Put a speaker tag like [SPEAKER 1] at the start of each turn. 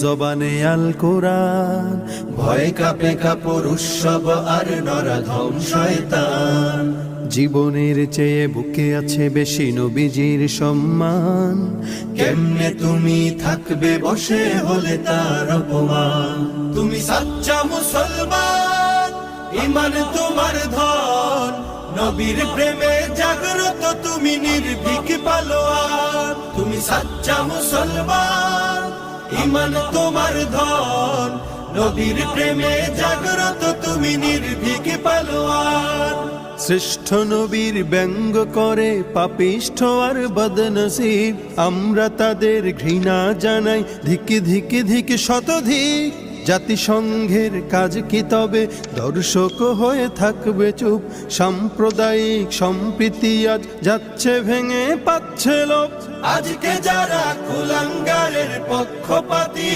[SPEAKER 1] জবানে আল কোরআন,
[SPEAKER 2] ভয় কাঁপে কাপড় উৎসব আর নরাধম শয়তান।
[SPEAKER 1] জীবনের চেয়ে বুকে আছে বেশি নবীজির সম্মান।
[SPEAKER 2] কেমনে তুমি থাকবে বসে হলে তার অপমান। তুমি সাচ্চা মুসলমান, ইমান তোমার ধন, নবীর প্রেমে জাগ্রত তুমি নির্ভীক পালোয়ান। তুমি সাচ্চা মুসলমান, ইমান তোমার ধন, নবীর প্রেমে জাগ্রত তুমি নির্ভীক পালোয়ান।
[SPEAKER 1] শ্রেষ্ঠ নবীর ব্যঙ্গ করে পাপিষ্ঠ আর বদনসিব, আমরা তাদের ঘৃণা জানাই ধিকে ধিকে ধিকে শতধিক। জাতিসংঘের কাজ কি তবে দর্শক হয়ে থাকবে চুপ? সাম্প্রদায়িক সম্প্রীতি আজ যাচ্ছে ভেঙে, পাচ্ছে লোক।
[SPEAKER 2] আজকে যারা কুলাঙ্গারের পক্ষপাতী